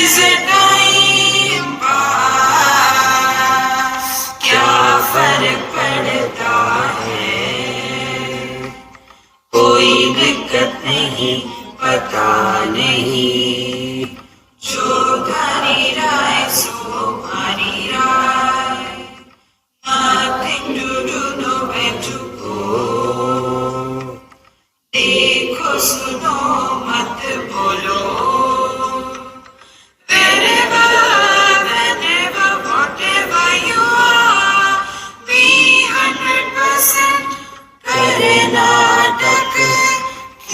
is a time pass, क्या फर्क पड़ता है, कोई दिक्कत नहीं, पता नहीं, जो धारी राय सो भारी राय, nothing to do, nowhere to go, देखो सुनो मत बोलो,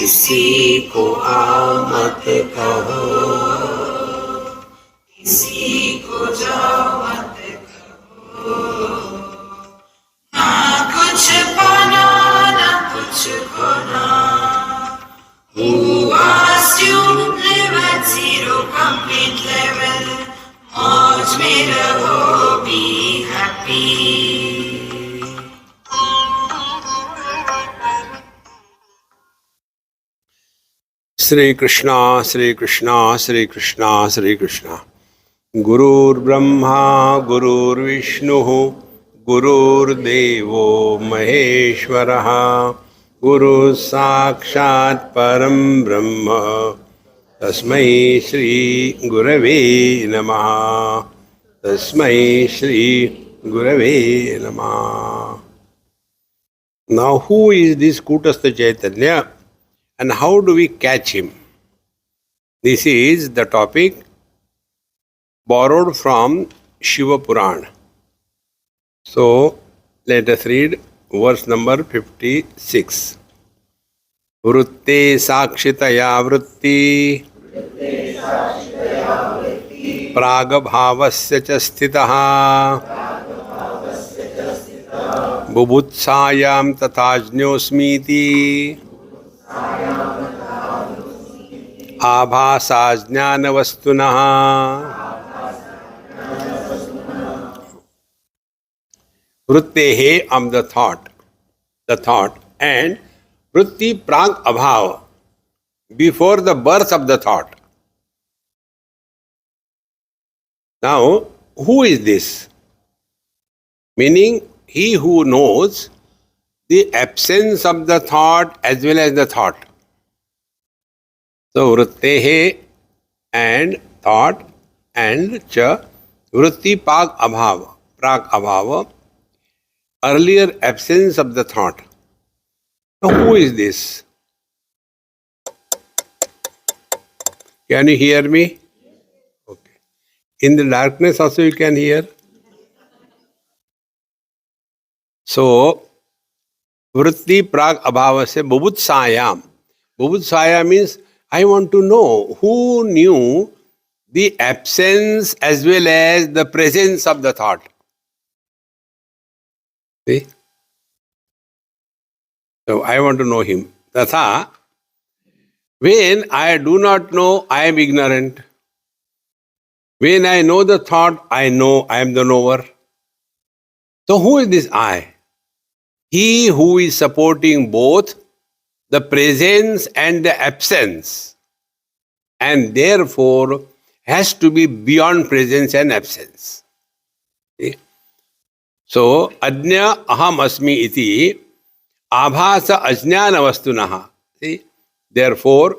किसी को आओ मत कहो, किसी को जाओ मत कहो, ना कुछ पाना ना कुछ खोना. Who asked you live at zero complete level? मौज में रहो, be happy. श्री कृष्णा श्री कृष्णा श्री कृष्णा श्री कृष्णा. गुरुर्ब्रह्मा गुरुर्विष्णुः गुरुर्देवो महेश्वरः, गुरुः साक्षात् परं ब्रह्म, तस्मै श्री गुरवे नमः. तस्मै श्री गुरवे नमः. Now who is this Kutastha Chaitanya? And how do we catch him? This is the topic borrowed from Shiva Purana. So let us read verse number 56. Vrutte sakshitaya vritti pragabhavasya cha sthitaha bubutsayam tathajñosmiti आभासा ज्ञान वस्तुनः. वृत्तेः of the thought, and vritti prag abhav, before the birth of the thought. Now, who is this? Meaning, he who knows the absence of the thought as well as the thought. So, vrittehe and thought and cha vritti prag abhav, earlier absence of the thought. Now, who is this? Can you hear me? Okay. In the darkness also you can hear. So, vritti prag abhavasya bubutsayam. Bubutsaya means I want to know who knew the absence as well as the presence of the thought. See? So I want to know him. Tatha, when I do not know, I am ignorant. When I know the thought, I know I am the knower. So who is this I? He who is supporting both the presence and the absence, and therefore has to be beyond presence and absence. See? So, ajna aham asmi iti abhasa ajnana vastunaha. See? Therefore,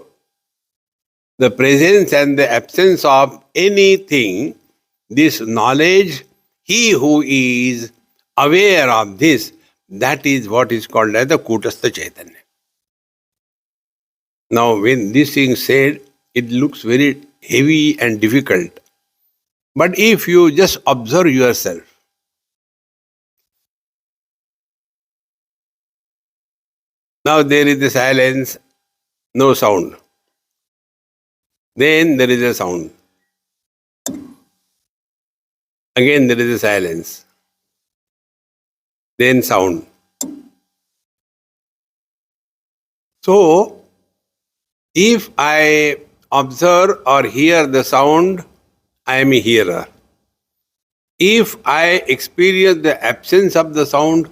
the presence and the absence of anything, this knowledge, he who is aware of this, that is what is called as the Kutastha Chaitanya. Now, when this thing said, it looks very heavy and difficult. But if you just observe yourself, now there is the silence, no sound. Then there is a sound. Again there is a silence. Then sound. So, if I observe or hear the sound, I am a hearer. If I experience the absence of the sound,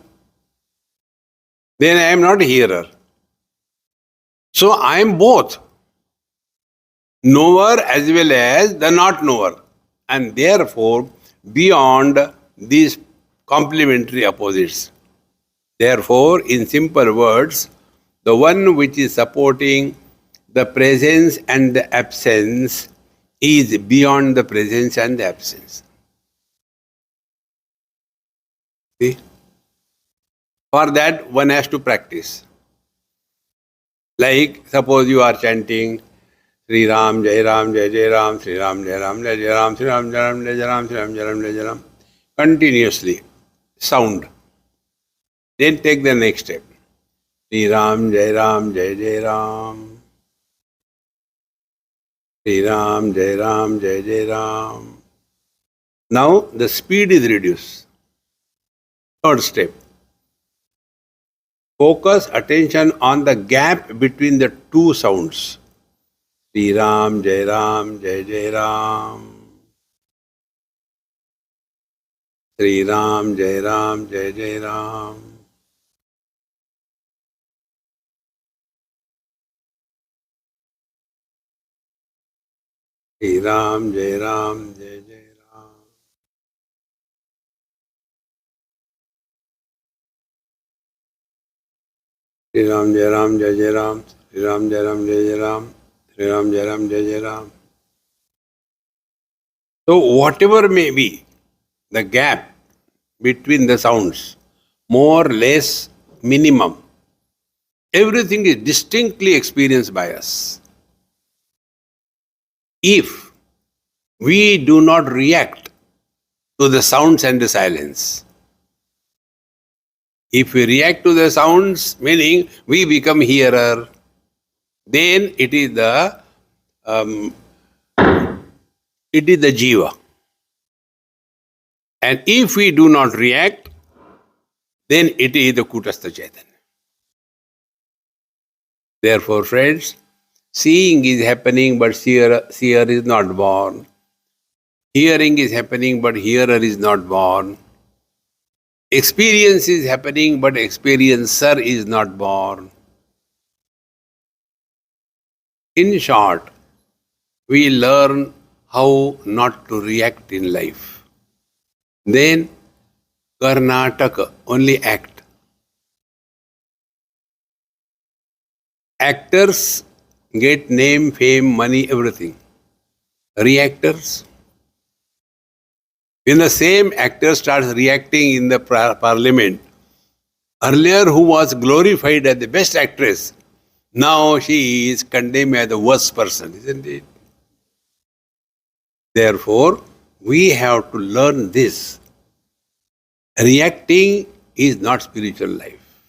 then I am not a hearer. So I am both, knower as well as the not knower, and therefore beyond these complementary opposites. Therefore, in simple words, the one which is supporting the presence and the absence is beyond the presence and the absence. See? For that, one has to practice. Like, suppose you are chanting Sri Ram, Jai Ram, Jai Jai Ram, Sri Ram, Jai Ram, Jai Jai Ram, Sri Ram, Jai Ram, Jai Jai Ram, Sri Ram, Jai Ram, Jai Jai Ram, continuously, sound. Then take the next step. Sri Ram, Jai Ram, Jai Jai Ram. Sri Ram, Jai Ram, Jai Jai Ram. Now the speed is reduced. Third step. Focus attention on the gap between the two sounds. Sri Ram, Jai Ram, Jai Jai Ram. Sri Ram, Jai Ram, Jai Jai Ram. Sri Ram, Jai Ram, Jai Jai Ram. Sri Ram, Jai Ram, Jai Jai Ram. Sri Ram, Jai Ram, Jai Jai Ram. Sri Ram, Jai Ram, Jai Jai Ram. So whatever may be the gap between the sounds, more, less, minimum, everything is distinctly experienced by us. If we do not react to the sounds and the silence, if we react to the sounds, meaning we become hearer, then it is the jiva. And if we do not react, then it is the Kutastha Chaitanya. Therefore, friends, seeing is happening, but seer is not born. Hearing is happening, but hearer is not born. Experience is happening, but experiencer is not born. In short, we learn how not to react in life. Then, Karnataka, only act. Actors get name, fame, money, everything. Reactors, when the same actor starts reacting in the parliament, earlier who was glorified as the best actress, now she is condemned as the worst person, isn't it? Therefore, we have to learn this. Reacting is not spiritual life.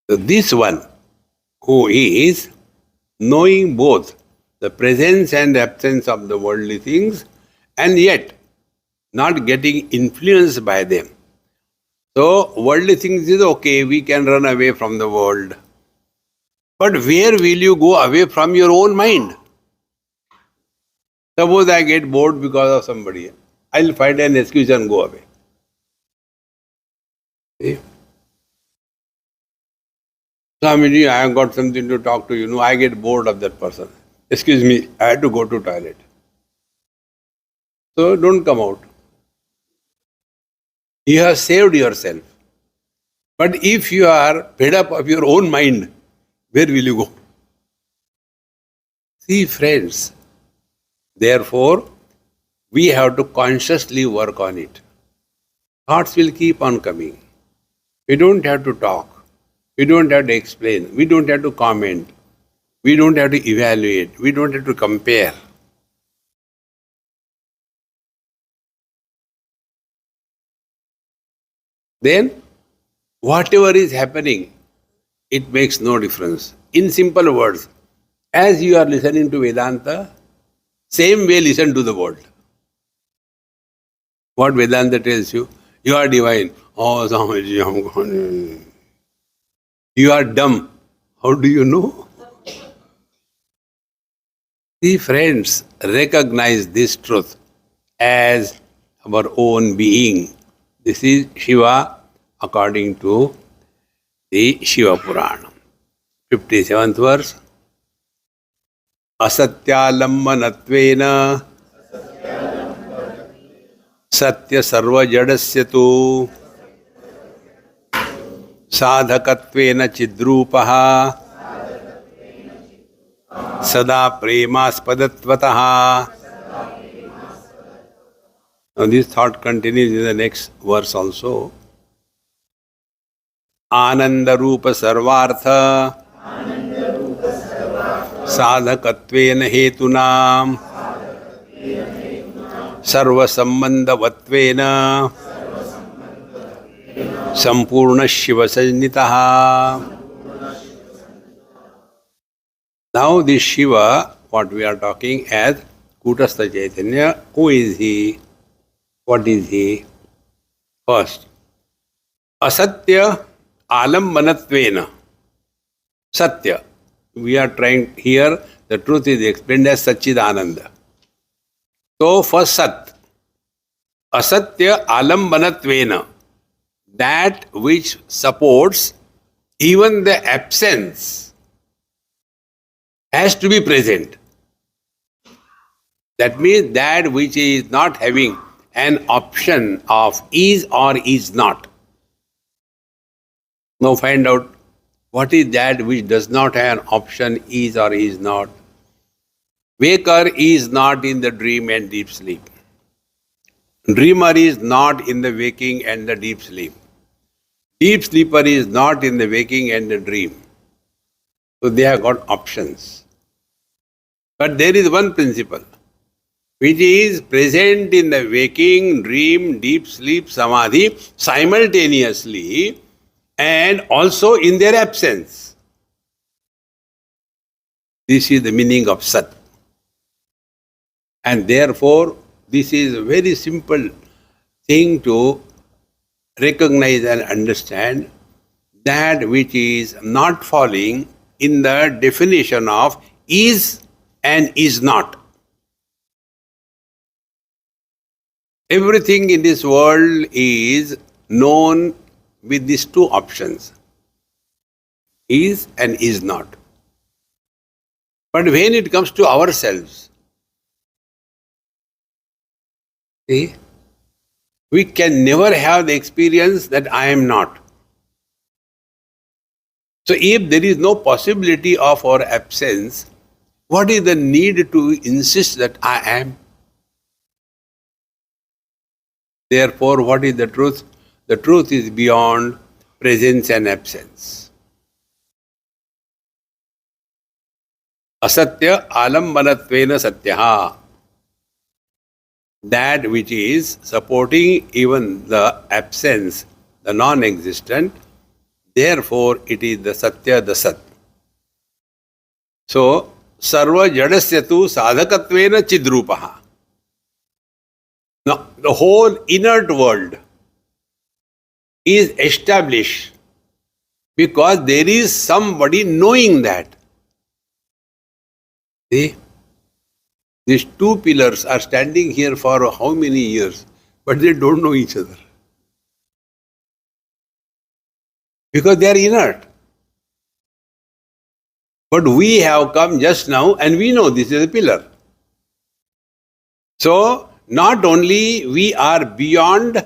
So this one who is knowing both the presence and absence of the worldly things and yet not getting influenced by them. So worldly things is okay, we can run away from the world. But where will you go away from your own mind? Suppose I get bored because of somebody. I'll find an excuse and go away. See? Swamiji, I have got something to talk to you. No, I get bored of that person. Excuse me, I had to go to toilet. So don't come out. You have saved yourself. But if you are fed up of your own mind, where will you go? See, friends, therefore, we have to consciously work on it. Thoughts will keep on coming. We don't have to talk. We don't have to explain. We don't have to comment. We don't have to evaluate. We don't have to compare. Then, whatever is happening, it makes no difference. In simple words, as you are listening to Vedanta, same way listen to the world. What Vedanta tells you, you are divine. Oh, Swamiji, I'm gone. You are dumb. How do you know? See, friends, recognize this truth as our own being. This is Shiva, according to the Shiva Purana. 57th verse. Asatyalammanattvena satya sarva jadasya tu sadhakatvena chidrupaha sada premaspadattvataha. Now this thought continues in the next verse also. Ananda rupa sarvartha sadhakatvena hetunam sarva sambandhavatvena sampurna shiva sajnitaha. Now this Shiva, what we are talking as Kutastha Chaitanya, who is he? What is he? First, asatya alambanattvena. Satya. We are trying here, the truth is explained as Satchidananda. So first Sat. Asatya alambanattvena. That which supports even the absence has to be present. That means that which is not having an option of is or is not. Now find out what is that which does not have an option is or is not. Waker is not in the dream and deep sleep. Dreamer is not in the waking and the deep sleep. Deep sleeper is not in the waking and the dream. So they have got options. But there is one principle which is present in the waking, dream, deep sleep, samadhi simultaneously and also in their absence. This is the meaning of Sat. And therefore, this is a very simple thing to recognize and understand, that which is not falling in the definition of is and is not. Everything in this world is known with these two options, is and is not. But when it comes to ourselves, see, we can never have the experience that I am not. So if there is no possibility of our absence, what is the need to insist that I am? Therefore, what is the truth? The truth is beyond presence and absence. Asatya alambanattvena satyaha. That which is supporting even the absence, the non-existent, therefore it is the Satya, the Sat. So, sarva jadasya tu sadhakatvena chidrupaha. Now, the whole inert world is established because there is somebody knowing that. See? These two pillars are standing here for how many years, but they don't know each other. Because they are inert. But we have come just now and we know this is a pillar. So, not only we are beyond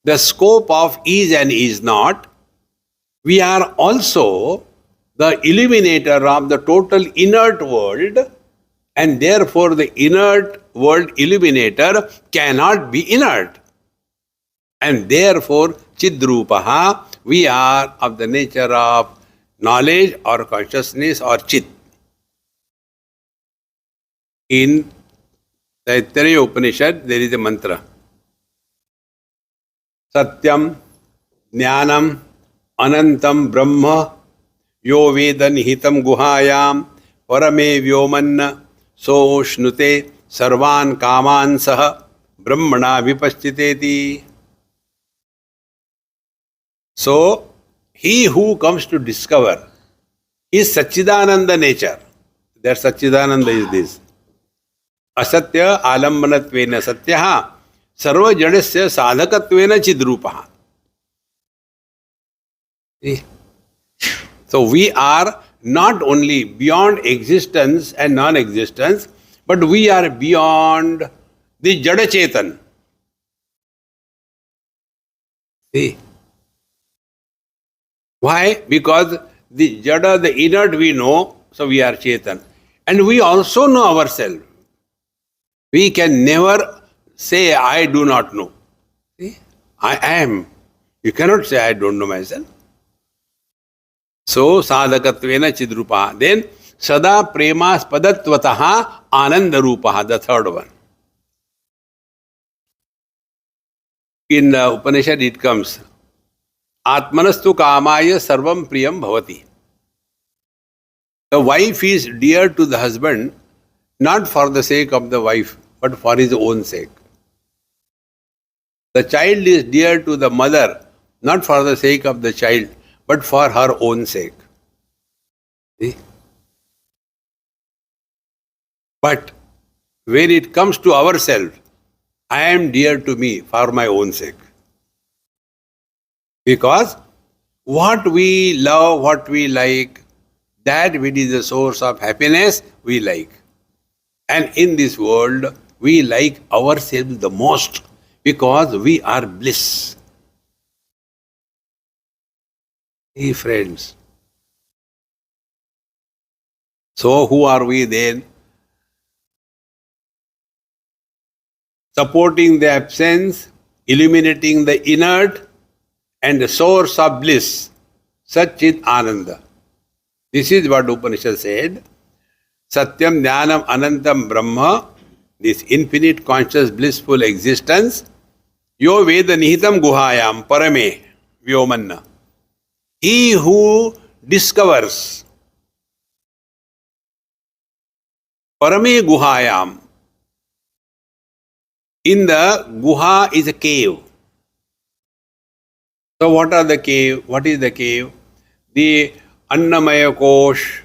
the scope of is and is not, we are also the illuminator of the total inert world, and therefore the inert world illuminator cannot be inert. And therefore, Chidrupaha, we are of the nature of knowledge or consciousness or Chit. In the Taittiriya Upanishad, there is a mantra. Satyam, Jnanam, Anantam Brahma, Yo Veda Nihitam Guhayam, Parame Vyomanna, So Shnute, Sarvan Kaman Saha, Brahmana Vipaschiteti. So, he who comes to discover is Satchidananda nature. That Satchidananda is this. Asatya alambanattvena satyaha sarva jadasya sadhakatvena chidrupaha. See? So we are not only beyond existence and non-existence, but we are beyond the Jada Chetan. See? Why? Because the Jada, the inert we know, so we are Chetan. And we also know ourselves. We can never say, I do not know. See? I am. You cannot say, I don't know myself. So, sadhakatvena chidrupa. Then, sada premaspadattvataha ananda rupaha, the third one. In Upanishad it comes, Atmanastu kamaya sarvam priyam bhavati. The wife is dear to the husband, not for the sake of the wife, but for his own sake. The child is dear to the mother, not for the sake of the child, but for her own sake. See? But when it comes to ourselves, I am dear to me for my own sake. Because what we love, what we like, that which is the source of happiness, we like. And in this world, we like ourselves the most because we are bliss. Hey friends. So who are we then? Supporting the absence, illuminating the inert, and the source of bliss, Satchit Ananda. This is what Upanishad said. Satyam Jnanam Anantam Brahma, this infinite conscious blissful existence, Yo Veda Nihitam Guhayam Parame Vyomanna. He who discovers Parame Guhayam. In the Guha is a cave. So what are the cave? What is the cave? The Annamaya Kosh.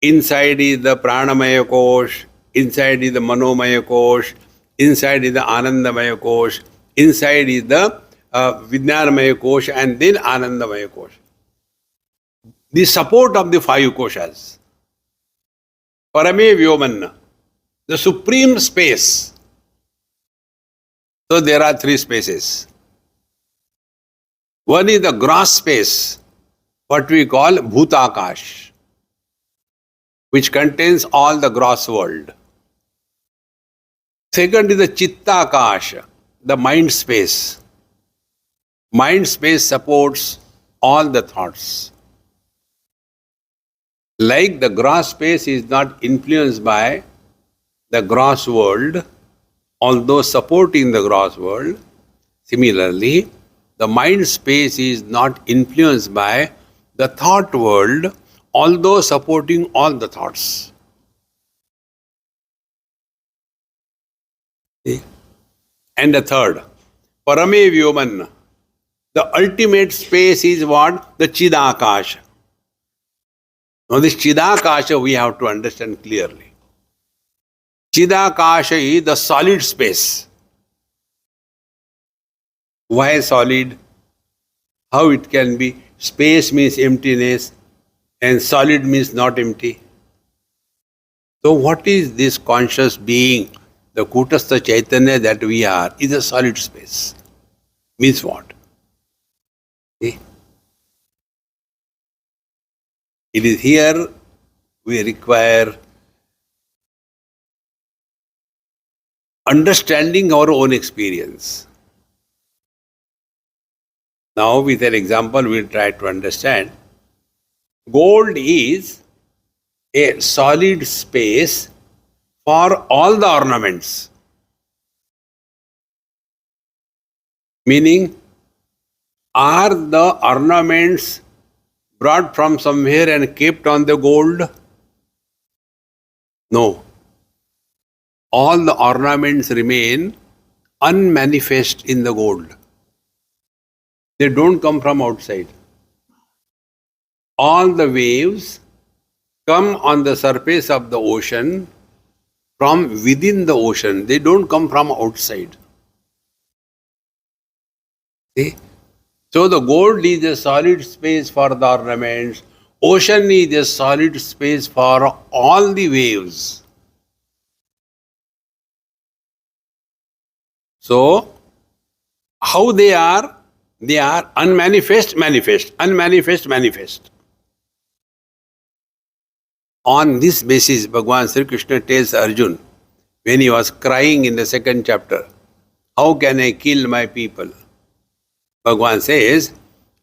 Inside is the Pranamaya Kosh. Inside is the Manomaya Kosh. Inside is the Anandamaya Kosh. Inside is the Vijnanamaya Kosh, and then Anandamaya Kosh. The support of the five koshas. Parame Vyomanna. The supreme space. So there are three spaces. One is the gross space, what we call Bhutakash, which contains all the gross world. Second is the Chittakash, the mind space. Mind space supports all the thoughts. Like the gross space is not influenced by the gross world, although supporting the gross world, similarly, the mind space is not influenced by the thought world, although supporting all the thoughts. See? And the third, Parame Vyoman. The ultimate space is what? The Chidakash. Now this Chidakasha we have to understand clearly. Chidakasha is the solid space. Why solid? How it can be? Space means emptiness and solid means not empty. So what is this conscious being? The Kutastha Chaitanya that we are is a solid space. Means what? See? It is here we require understanding our own experience. Now with an example we'll try to understand. Gold is a solid space for all the ornaments. Meaning, are the ornaments brought from somewhere and kept on the gold? No. All the ornaments remain unmanifest in the gold. They don't come from outside. All the waves come on the surface of the ocean from within the ocean. They don't come from outside. See? So the gold is a solid space for the ornaments. Ocean is a solid space for all the waves. So how they are? They are unmanifest, manifest, unmanifest, manifest. On this basis, Bhagavan Sri Krishna tells Arjun, when he was crying in the second chapter, how can I kill my people? Bhagavan says,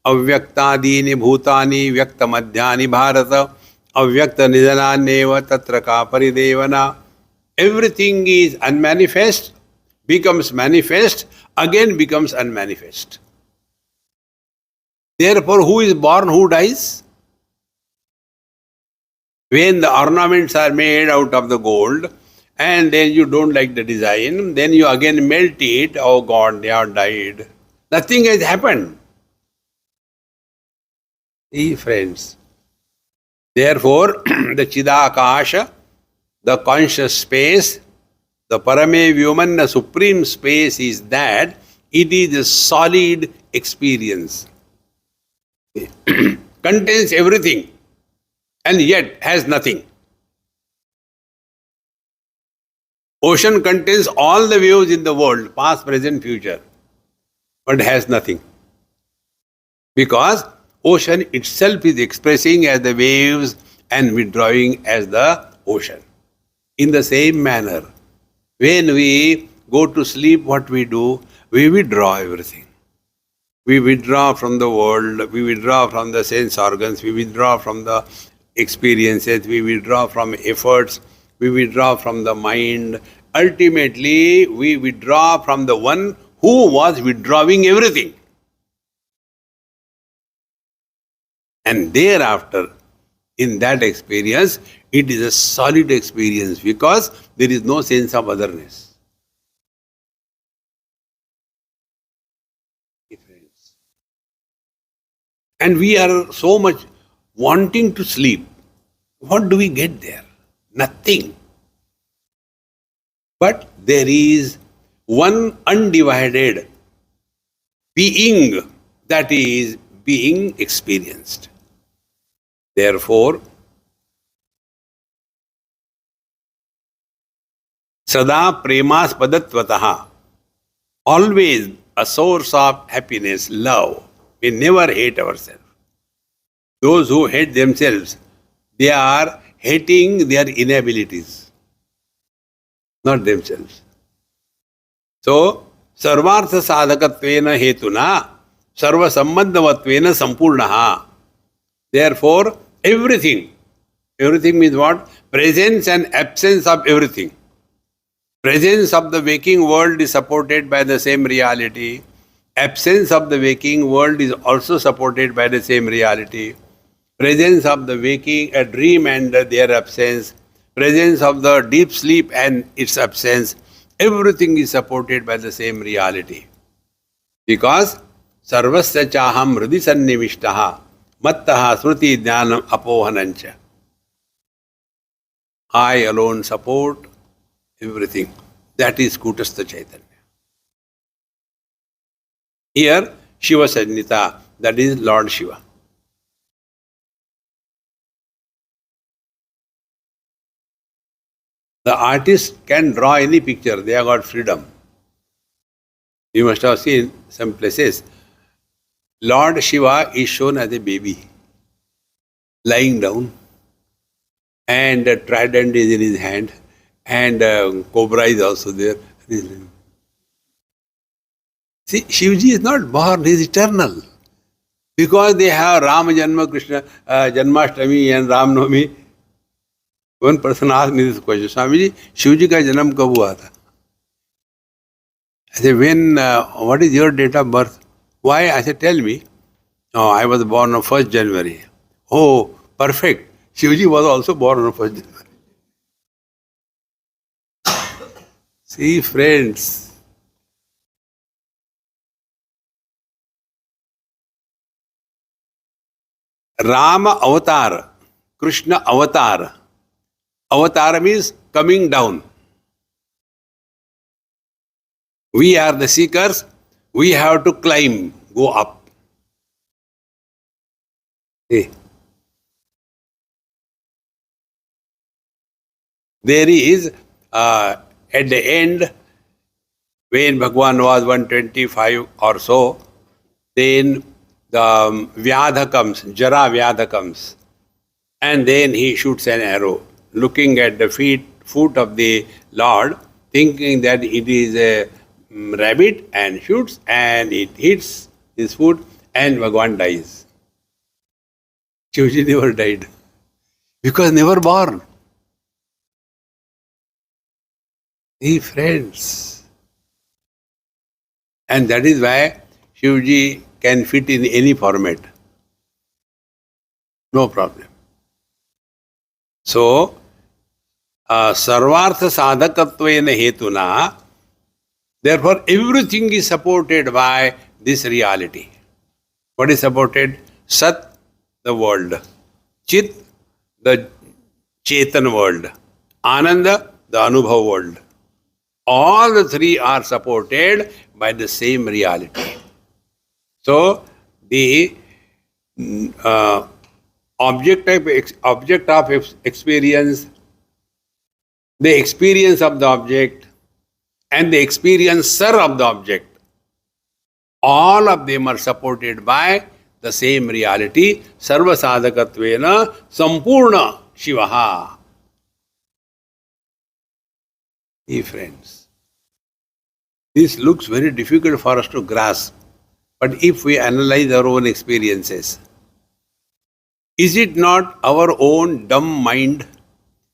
Avyaktadini bhutani vyaktamadhyani bharata avyakta nidhananyeva tatra ka paridevana. Everything is unmanifest, becomes manifest, again becomes unmanifest. Therefore, who is born, who dies? When the ornaments are made out of the gold, and then you don't like the design, then you again melt it, oh God, they are died. Nothing has happened. See, friends. Therefore, the Chidakasha, the conscious space, the Parame Vyuman, the supreme space is that it is a solid experience. Contains everything and yet has nothing. Ocean contains all the waves in the world, past, present, future, but has nothing. Because ocean itself is expressing as the waves and withdrawing as the ocean. In the same manner, when we go to sleep, what we do? We withdraw everything. We withdraw from the world, we withdraw from the sense organs, we withdraw from the experiences, we withdraw from efforts, we withdraw from the mind. Ultimately, we withdraw from the one who was withdrawing everything. And thereafter, in that experience, it is a solid experience because there is no sense of otherness. And we are so much wanting to sleep. What do we get there? Nothing. But there is one undivided being that is being experienced. Therefore, Sada Premaspadattvataha, always a source of happiness, love. We never hate ourselves. Those who hate themselves, they are hating their inabilities, not themselves. So, sarvartha sadhakatvena hetuna, sarva sambandhavatvena sampurnaha. Therefore, everything means what? Presence and absence of everything. Presence of the waking world is supported by the same reality. Absence of the waking world is also supported by the same reality. Presence of the waking, a dream and their absence. Presence of the deep sleep and its absence. Everything is supported by the same reality. Because sarvasya chaham hridi sannivishtaha mattaha smriti jnanam apohanancha. I alone support everything. That is Kutastha Chaitanya. Here, Shiva Sannita, that is Lord Shiva. The artist can draw any picture, they have got freedom. You must have seen some places. Lord Shiva is shown as a baby, lying down, and a trident is in his hand, and cobra is also there. See, Shivji is not born, he is eternal. Because they have Rama Janma, Krishna Janmashtami and Ram Navami. One person asked me this question, Swamiji, Shivji ka janam kab hua tha? I said, what is your date of birth? Why? I said, tell me. Oh, I was born on 1st January. Oh, perfect. Shivji was also born on 1st January. See, friends. Rama avatar, Krishna avatar. Avatar means coming down. We are the seekers, we have to climb, go up. See, there is, at the end, when Bhagwan was 125 or so, then the Vyadha comes, Jara Vyadha comes, and then he shoots an arrow, looking at the foot of the Lord, thinking that it is a rabbit, and shoots, and it hits his foot, and Bhagwan dies. Shivji never died, because never born. He friends. And that is why Shivji can fit in any format. No problem. So, sarvartha sadhakatvena hetuna, therefore everything is supported by this reality. What is supported? Sat, the world. Chit, the Chetan world. Ananda, the Anubhav world. All the three are supported by the same reality. So, the object of experience, the experience of the object, and the experiencer of the object, all of them are supported by the same reality. Sarva sadhakatvena sampurna Shivaha. Hey friends, this looks very difficult for us to grasp, but if we analyze our own experiences, is it not our own dumb mind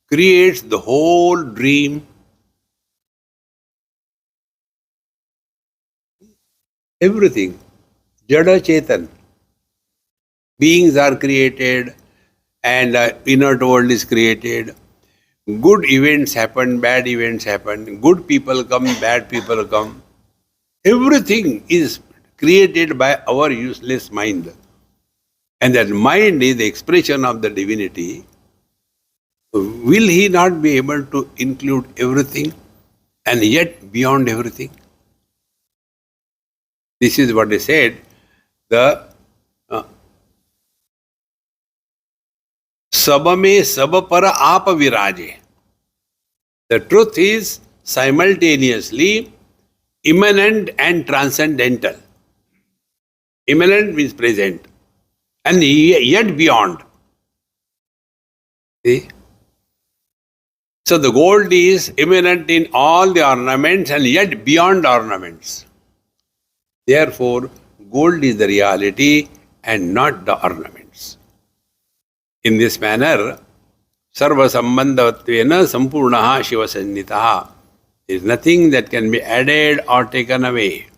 creates the whole dream? Everything. Jada Chetan. Beings are created and inert world is created. Good events happen, bad events happen. Good people come, bad people come. Everything is created by our useless mind. And that mind is the expression of the divinity. Will he not be able to include everything and yet beyond everything? This is what they said. The Sabame sabapara apa viraje. The truth is simultaneously immanent and transcendental. Immanent means present, and yet beyond. See? So the gold is immanent in all the ornaments and yet beyond ornaments. Therefore, gold is the reality and not the ornaments. In this manner, sarva sambandhatvena sampurnaha shiva sannitaha. There is nothing that can be added or taken away.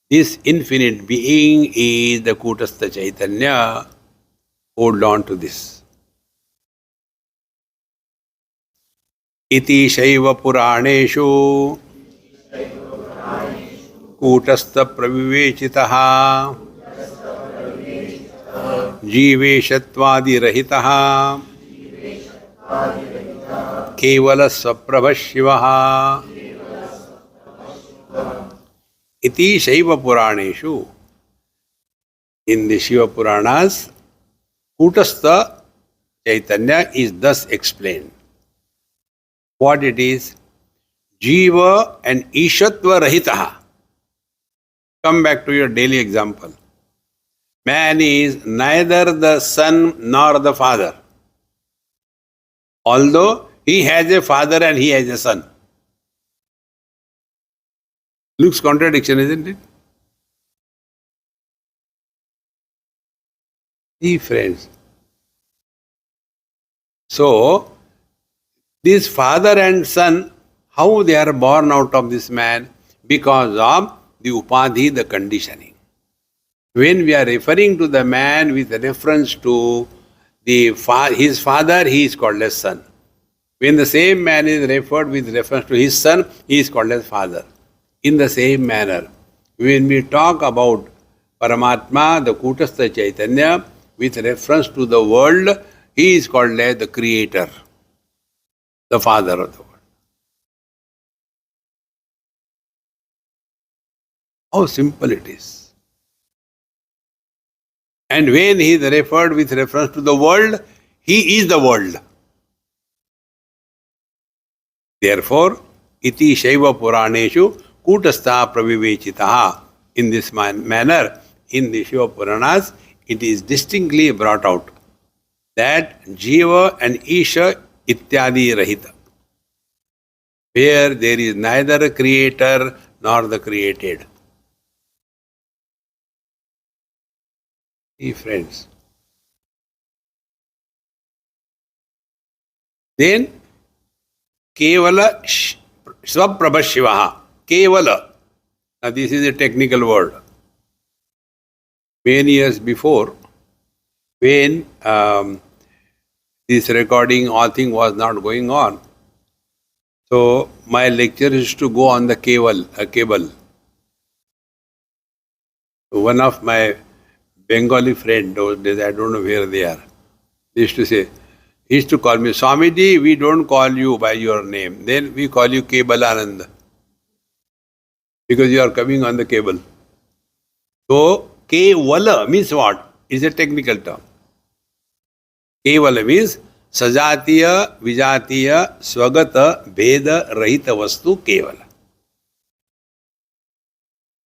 This infinite being is the Kutastha Chaitanya. Hold on to this. Iti Shaiva Puraneshu Kutastha Pravivechitaha Jiveshatvadi Rahitaha Kevala Swaprabha Shivaha Iti Shaiva Puraneshu. In the Shiva Puranas, Kutastha Chaitanya is thus explained. What it is? Jiva and Ishatva Rahitaha. Come back to your daily example. Man is neither the son nor the father. Although he has a father and he has a son. Looks contradiction, isn't it? See, friends. So, this father and son, how they are born out of this man? Because of the upadhi, the conditioning. When we are referring to the man with reference to his father, he is called as son. When the same man is referred with reference to his son, he is called as father. In the same manner, when we talk about Paramatma, the Kutastha Chaitanya, with reference to the world, he is called as the creator, the father of the world. How simple it is. And when he is referred with reference to the world, he is the world. Therefore, iti shaiva puraneshu kutastha pravivechitaha. In this manner, in the Shiva Puranas, it is distinctly brought out that Jiva and Isha ityadi rahita, where there is neither a creator nor the created. See, friends. Then, Kevala Swaprabha Shivaha. Kevala. Now, this is a technical word. Many years before, when this recording, all thing was not going on, so my lecture is to go on the cable. One of my Bengali friend, those days, I don't know where they are, they used to say, he used to call me, Swamiji, we don't call you by your name. Then we call you Kebalananda. Because you are coming on the cable. So, Kevala means what? Is a technical term. Kevala means Sajatiya, Vijatiya, Swagata, Bheda, Rahita Vastu, Kevala.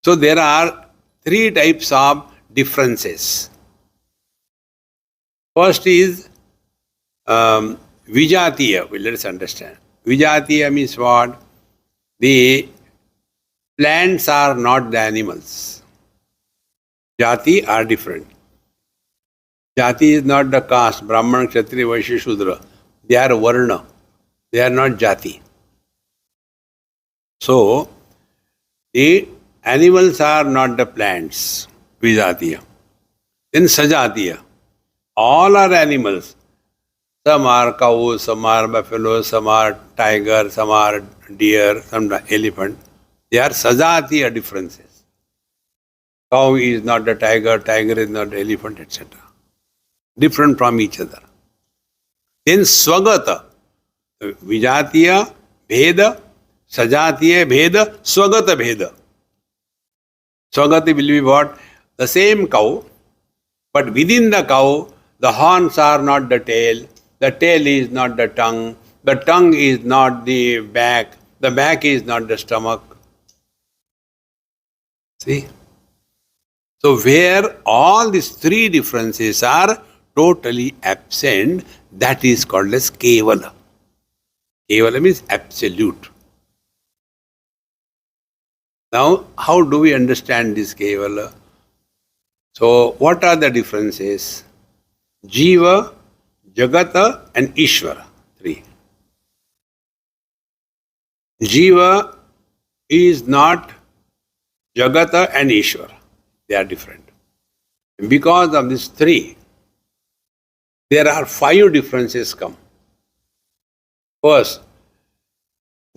So, there are three types of differences. First is Vijatiya. Well, let's understand. Vijatiya means what? The plants are not the animals. Jati are different. Jati is not the caste, Brahman, Kshatriya, Vaishya, Shudra. They are Varna. They are not Jati. So, the animals are not the plants, Vijatiya. Then Sajatiya. All are animals. Some are cows, some are buffalo, some are tiger, some are deer, some are elephant. They are Sajatiya differences. Cow is not the tiger, tiger is not the elephant, etc. Different from each other. Then Swagata. Vijatiya, Bheda, Sajatiya, Bheda, Swagata, Bheda. Swagata will be what? The same cow, but within the cow, the horns are not the tail is not the tongue is not the back is not the stomach. See? So where all these three differences are totally absent, that is called as Kevala. Kevala means absolute. Now, how do we understand this Kevala? So, what are the differences? Jiva, Jagata and Ishvara. Three. Jiva is not Jagata and Ishvara. They are different. Because of these three, there are five differences come. First,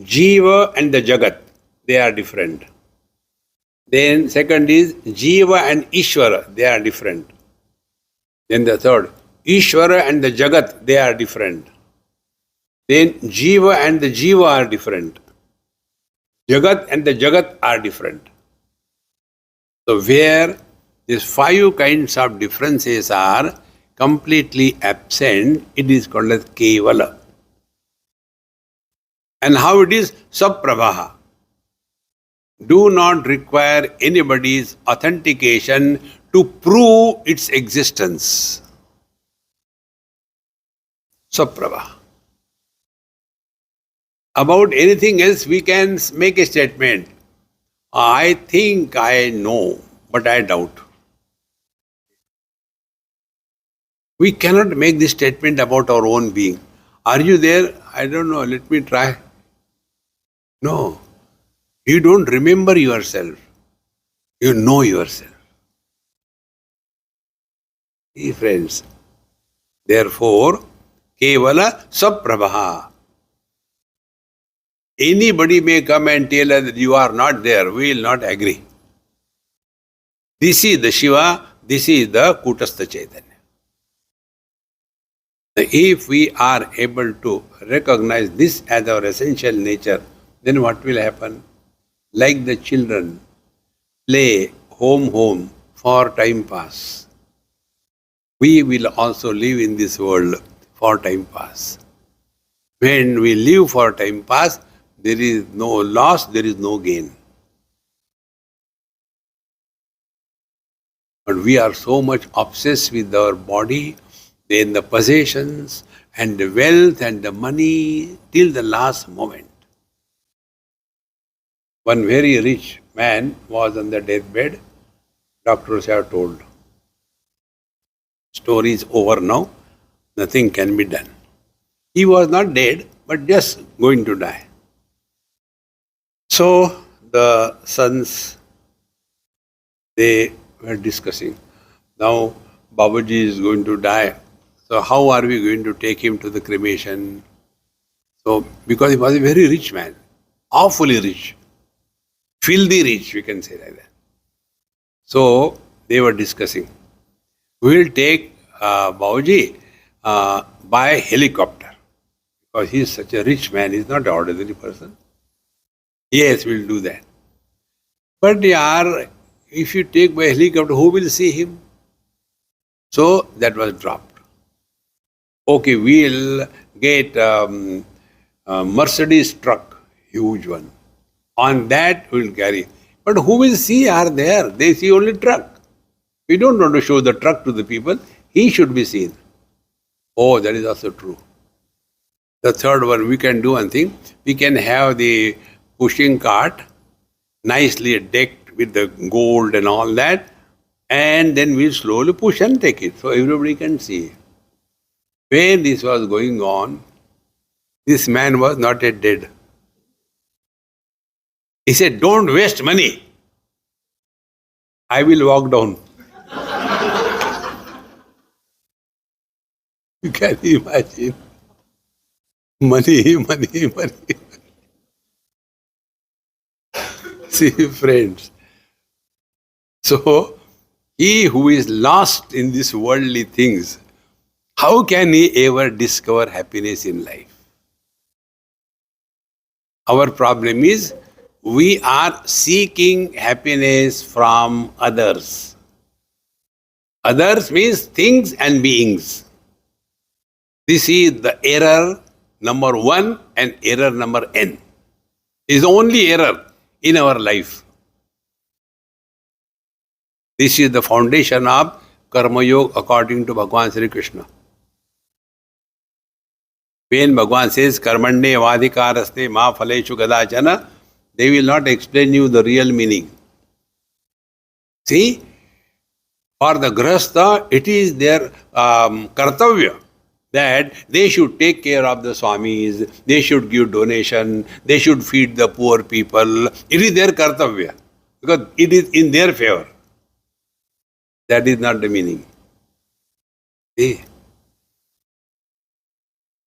Jiva and the Jagat, they are different. Then second is Jiva and Ishvara, they are different. Then the third, Ishvara and the Jagat, they are different. Then Jiva and the Jiva are different. Jagat and the Jagat are different. So where these five kinds of differences are completely absent, it is called as Kevala. And how it is? Saprabha. Do not require anybody's authentication to prove its existence. Saprabha. About anything else, we can make a statement. I think I know, but I doubt. We cannot make this statement about our own being. Are you there? I don't know. Let me try. No. You don't remember yourself. You know yourself. See, friends. Therefore, Kevala Saprabha. Anybody may come and tell us that you are not there. We will not agree. This is the Shiva, this is the Kutastha Chaitanya. If we are able to recognize this as our essential nature, then what will happen? Like the children play home for time pass. we will also live in this world for time pass. When we live for time pass, there is no loss, there is no gain. But we are so much obsessed with our body, then the possessions and the wealth and the money till the last moment. One very rich man was on the deathbed. Doctors have told, story is over now, nothing can be done. He was not dead, but just going to die. So the sons, they were discussing, now Babaji is going to die, so how are we going to take him to the cremation? So, because he was a very rich man, awfully rich, filthy rich, we can say like that. So they were discussing, we will take Babaji by helicopter, because he is such a rich man, he is not an ordinary person. Yes, we'll do that. But yaar, if you take by helicopter, who will see him? So that was dropped. Okay, we'll get a Mercedes truck, huge one. On that we'll carry. But who will see are there? They see only truck. We don't want to show the truck to the people. He should be seen. Oh, that is also true. The third one, we can do one thing. We can have the pushing cart, nicely decked with the gold and all that, and then we'll slowly push and take it so everybody can see. When this was going on, this man was not yet dead. He said, don't waste money. I will walk down. You can imagine. Money. See, friends. So, he who is lost in these worldly things, how can he ever discover happiness in life? Our problem is, we are seeking happiness from others. Others means things and beings. This is the error number 1 and error number n. Is the only error in our life. This is the foundation of Karma Yoga according to Bhagavan Sri Krishna. When Bhagavan says Karmanye vadikaraste ma phaleshu gadachana, they will not explain you the real meaning. See, for the grahastha, it is their kartavya that they should take care of the swamis, they should give donation, they should feed the poor people. It is their kartavya because it is in their favor. That is not the meaning. See,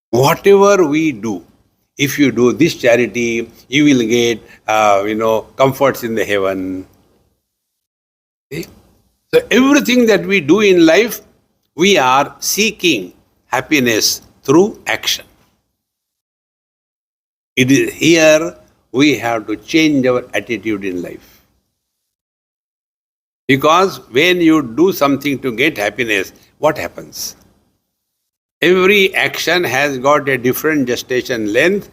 whatever we do, if you do this charity, you will get, comforts in the heaven. See? So everything that we do in life, we are seeking happiness through action. It is here we have to change our attitude in life. Because when you do something to get happiness, what happens? Every action has got a different gestation length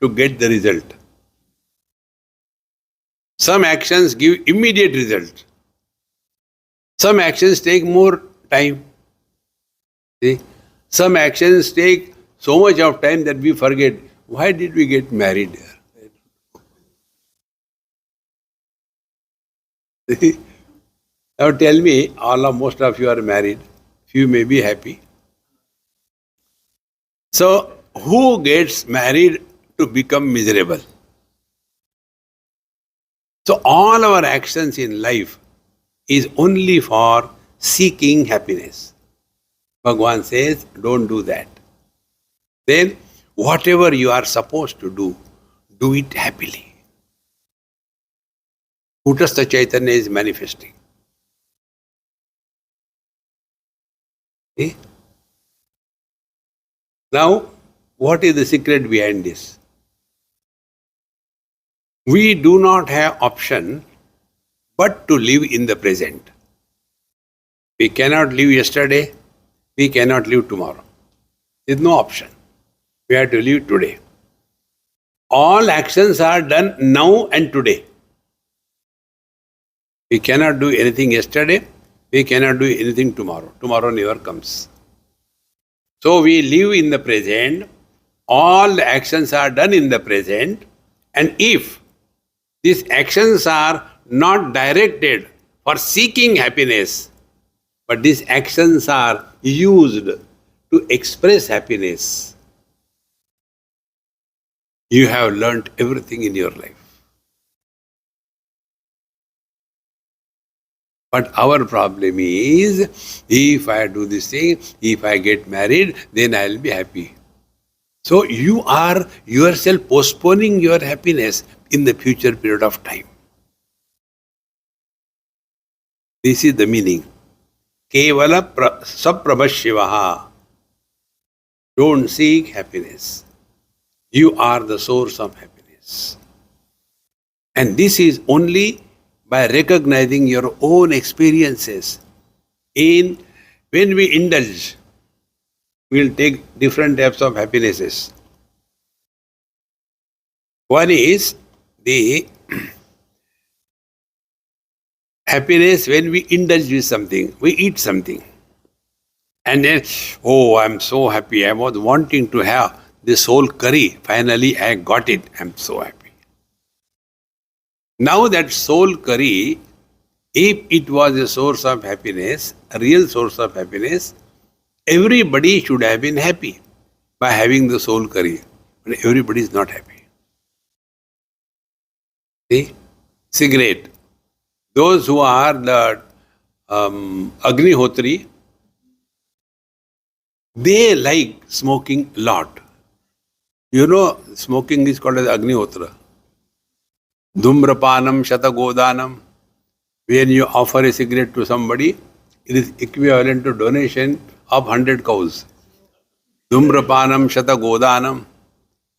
to get the result. Some actions give immediate result. Some actions take more time. See? Some actions take so much of time that we forget, why did we get married here? See? Now tell me, most of you are married, few may be happy. So, who gets married to become miserable? So, all our actions in life is only for seeking happiness. Bhagavan says, don't do that. Then, whatever you are supposed to do it happily. Kutastha Chaitanya is manifesting. See? Now, what is the secret behind this? We do not have option but to live in the present. We cannot live yesterday, we cannot live tomorrow. There's no option. We have to live today. All actions are done now and today. We cannot do anything yesterday. We cannot do anything tomorrow. Tomorrow never comes. So we live in the present. All the actions are done in the present. And if these actions are not directed for seeking happiness, but these actions are used to express happiness, you have learnt everything in your life. But our problem is, if I do this thing, if I get married, then I will be happy. So you are yourself postponing your happiness in the future period of time. This is the meaning. Kevala saprabhashivaha. Don't seek happiness. You are the source of happiness. And this is only by recognizing your own experiences. When we indulge, we will take different types of happinesses. One is the happiness when we indulge with something, we eat something. And then, oh, I'm so happy. I was wanting to have this whole curry. Finally, I got it. I'm so happy. Now that soul curry, if it was a source of happiness, a real source of happiness, everybody should have been happy by having the soul curry. But everybody is not happy. See? Cigarette. Those who are the Agnihotri, they like smoking a lot. You know, smoking is called as Agnihotra. Dhumrapanam shatagodanam. When you offer a cigarette to somebody, it is equivalent to donation of 100 cows. Dhumrapanam shatagodanam.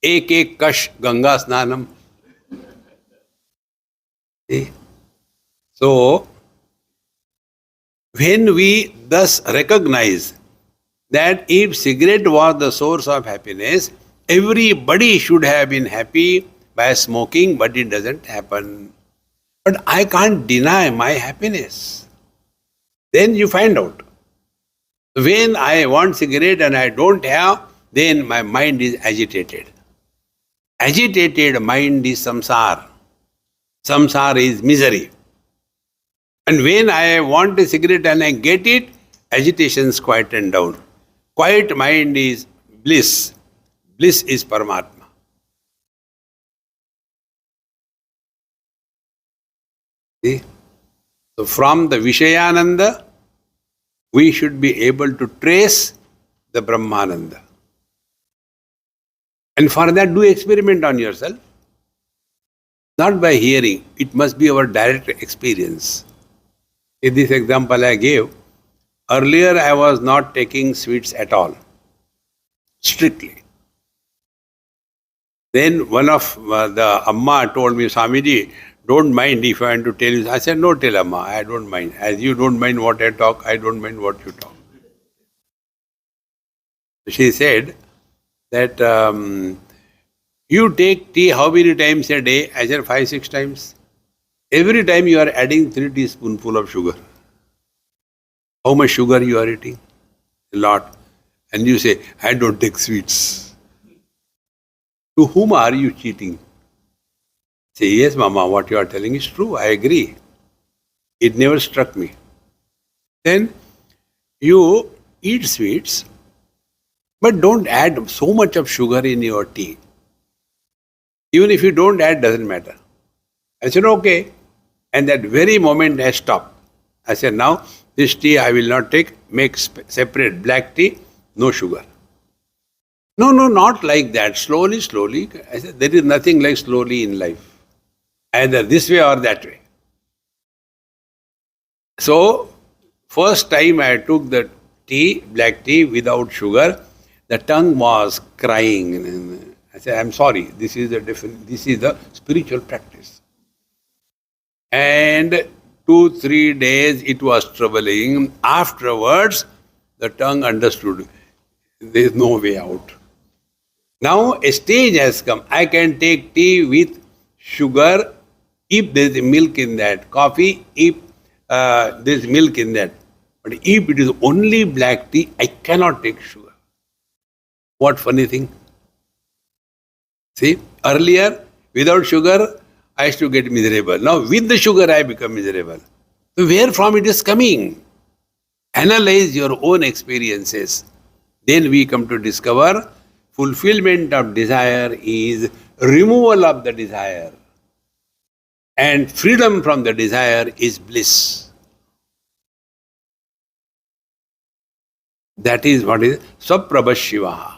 Ek kash ganga snanam. See? So, when we thus recognize that if cigarette was the source of happiness, everybody should have been happy by smoking, but it doesn't happen. But I can't deny my happiness. Then you find out. When I want cigarette and I don't have, then my mind is agitated. Agitated mind is samsara. Samsara is misery. And when I want a cigarette and I get it, agitations quieten down. Quiet mind is bliss. Bliss is Paramatma. See? So from the Vishayananda, we should be able to trace the Brahmananda. And for that, do experiment on yourself. Not by hearing, it must be our direct experience. In this example I gave, earlier I was not taking sweets at all, strictly. Then one of the Amma told me, Swamiji, don't mind if I want to tell you. I said, no, tell Amma, I don't mind. As you don't mind what I talk, I don't mind what you talk. She said that you take tea how many times a day? I said 5-6 times. Every time you are adding 3 teaspoonfuls of sugar. How much sugar you are eating? A lot. And you say, I don't take sweets. To whom are you cheating? Say, yes, Mama, what you are telling is true. I agree. It never struck me. Then you eat sweets, but don't add so much of sugar in your tea. Even if you don't add, doesn't matter. I said, okay. And that very moment I stopped. I said, now this tea I will not take. Make separate black tea, no sugar. No, not like that. Slowly, slowly. I said, there is nothing like slowly in life. Either this way or that way. So, first time I took the tea, black tea without sugar, the tongue was crying. I said, I'm sorry, this is the spiritual practice. And 2-3 days it was troubling. Afterwards, the tongue understood. There is no way out. Now a stage has come. I can take tea with sugar if there is milk in that, coffee if there is milk in that. But if it is only black tea, I cannot take sugar. What funny thing? See, earlier without sugar I used to get miserable. Now with the sugar I become miserable. So where from it is coming? Analyze your own experiences. Then we come to discover fulfillment of desire is removal of the desire. And freedom from the desire is bliss. That is what is Swaprabhashivaha.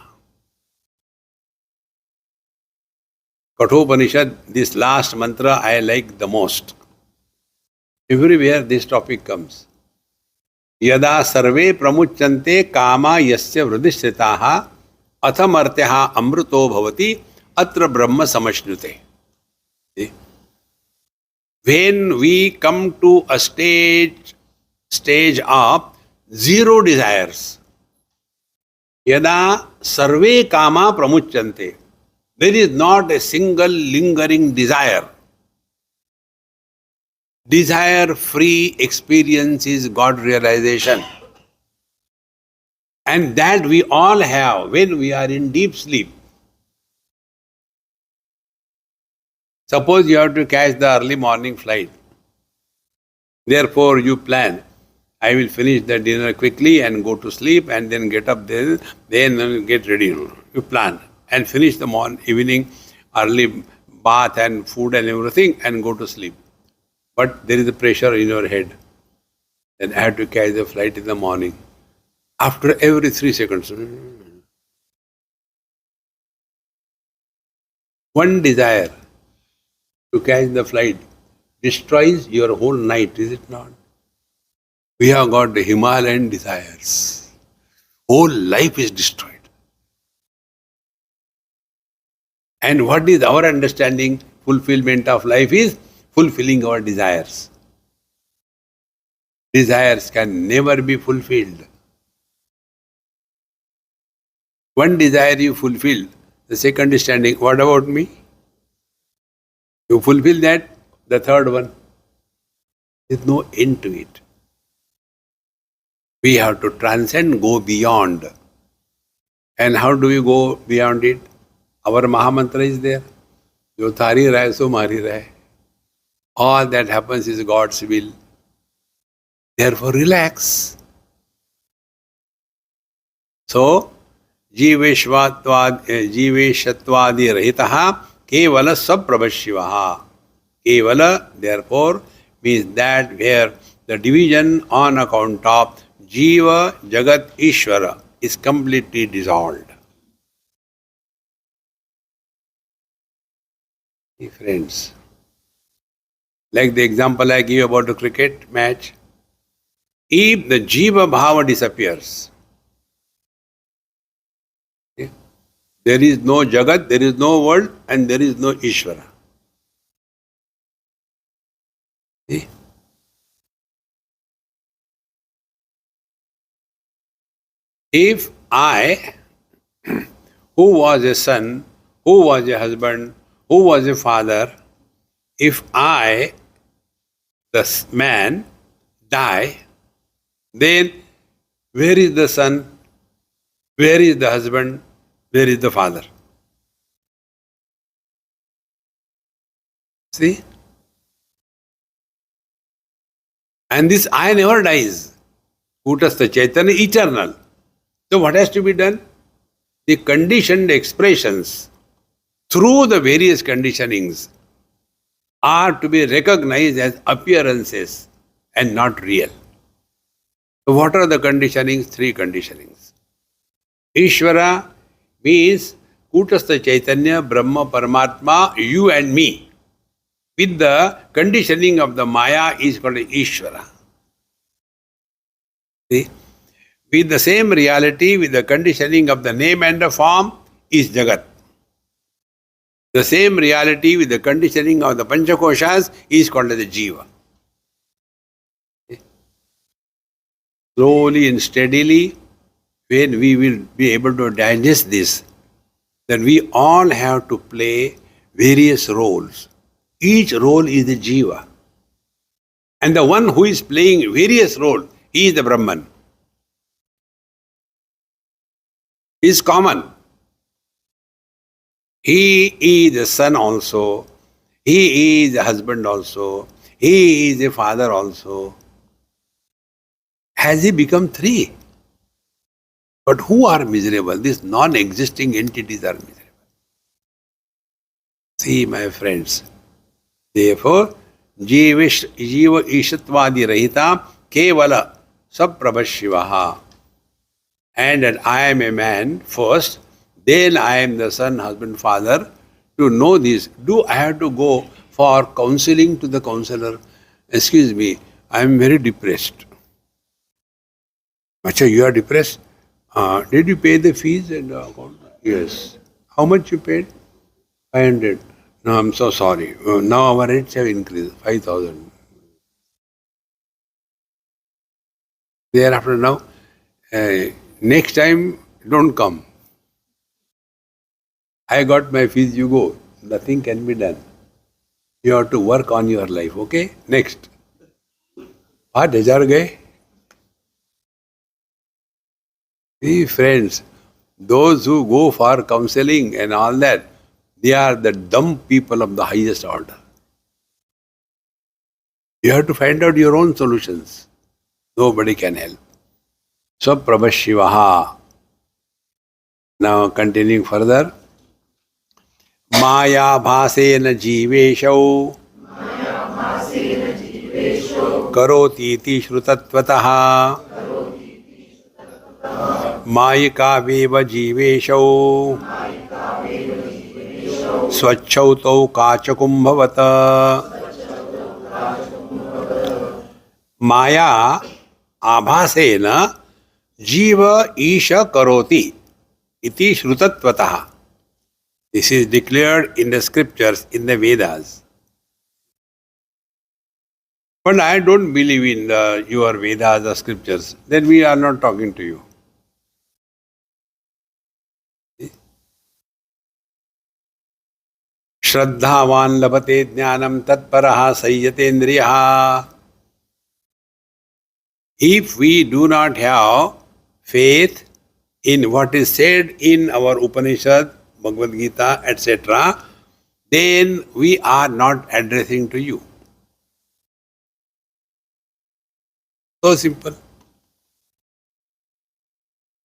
Kathopanishad, this last mantra I like the most. Everywhere this topic comes. Yada sarve pramuchante kama yasya vridishritaha athamartyaha amruto bhavati atra brahma samashnute. When we come to a stage of zero desires, yada sarve kama pramuchante, there is not a single lingering desire. Desire-free experience is God realization. And that we all have when we are in deep sleep. Suppose you have to catch the early morning flight. Therefore you plan, I will finish the dinner quickly and go to sleep and then get up there, then get ready. You plan and finish the evening early bath and food and everything and go to sleep. But there is a pressure in your head. Then I have to catch the flight in the morning. After every 3 seconds, one desire to catch the flight destroys your whole night, is it not? We have got the Himalayan desires. Whole life is destroyed. And what is our understanding? Fulfillment of life is fulfilling our desires. Desires can never be fulfilled. One desire you fulfill, the second is standing, what about me? You fulfill that, the third one. There is no end to it. We have to transcend, go beyond. And how do we go beyond it? Our Mahamantra is there. Jo thari rahe, so mari rahe. All that happens is God's will. Therefore, relax. So, jiveshatvadi rahitaha kevala saprabhashivaha. Kevala, therefore, means that where the division on account of Jiva, Jagat, Ishvara is completely dissolved. Friends, like the example I give about the cricket match, if the Jiva Bhava disappears, there is no Jagat, there is no world, and there is no Ishvara. See? If I, who was a son, who was a husband, who was a father, if I, the man, die, then where is the son? Where is the husband? Where is the father? See? And this I never dies. Kutastha Chaitanya, eternal. So what has to be done? The conditioned expressions through the various conditionings are to be recognized as appearances and not real. So what are the conditionings? 3 conditionings. Ishvara means Kutastha Chaitanya, Brahma, Paramatma, you and me. With the conditioning of the Maya is called Ishvara. See? With the same reality, with the conditioning of the name and the form is Jagat. The same reality with the conditioning of the Panchakoshas is called as the Jiva. Slowly and steadily, when we will be able to digest this, then we all have to play various roles. Each role is the Jiva. And the one who is playing various roles, he is the Brahman. He is common. He is the son also. He is the husband also. He is the father also. Has he become three? But who are miserable? These non-existing entities are miserable. See, my friends. Therefore, Jiva Ishatvadi Rahita Kevala Saprabha Shivaha. And that I am a man first, then I am the son, husband, father. To know this, do I have to go for counseling to the counselor? Excuse me, I am very depressed. Acha, you are depressed? Did you pay the fees and account? Yes. How much you paid? 500. No, I'm so sorry. Now our rates have increased, 5,000. Thereafter now, next time, don't come. I got my fees, you go. Nothing can be done. You have to work on your life, okay? Next. 8,000 gaye? See, friends, those who go for counseling and all that, they are the dumb people of the highest order. You have to find out your own solutions. Nobody can help. So, Prabhashivaha. Now, continuing further. Maya bhasena jiveshau karoti iti shrutattvataha mayika veva jiveshau swachchautau kachakumbhavata. Maya abhasena jiva isha karoti iti shrutattvataha. This is declared in the scriptures, in the Vedas. But I don't believe in your Vedas or scriptures. Then we are not talking to you. Shraddhavan labhate jnanam tatparaha sayyatendriyaha. If we do not have faith in what is said in our Upanishad, Bhagavad Gita, etc., then we are not addressing to you. So simple.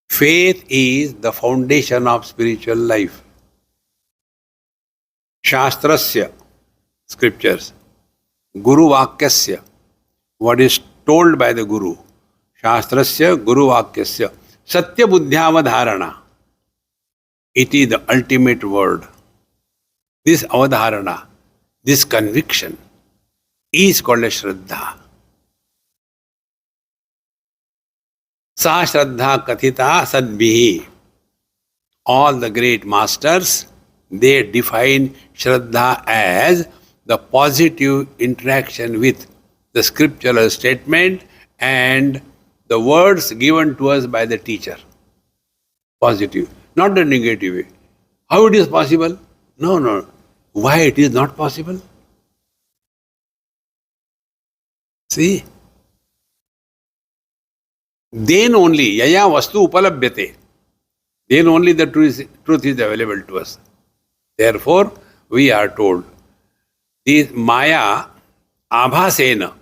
Faith is the foundation of spiritual life. Shastrasya, scriptures, Guru Vakyasya, what is told by the Guru. Shastrasya, Guru Vakyasya, Satya Buddhyavadharana. It is the ultimate word. This avadharana, this conviction is called a Shraddha. Sa Shraddha Kathita Sadbihi. All the great masters, they define Shraddha as the positive interaction with the scriptural statement and the words given to us by the teacher. Positive. Not the negative way. How it is possible? No. Why it is not possible? See? Then only, yaya vastu upalabhyate. Then only the truth is available to us. Therefore, we are told, this Maya abhasena,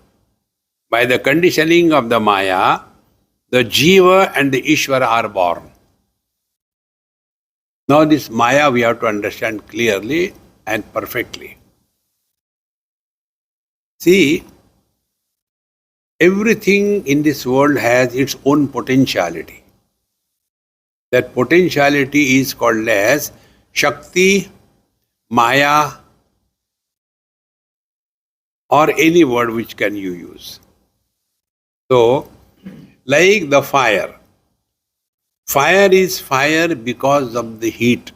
by the conditioning of the Maya, the Jiva and the Ishvara are born. Now this Maya we have to understand clearly and perfectly. See, everything in this world has its own potentiality. That potentiality is called as Shakti, Maya, or any word which can you use. So, like the fire. Fire is fire because of the heat.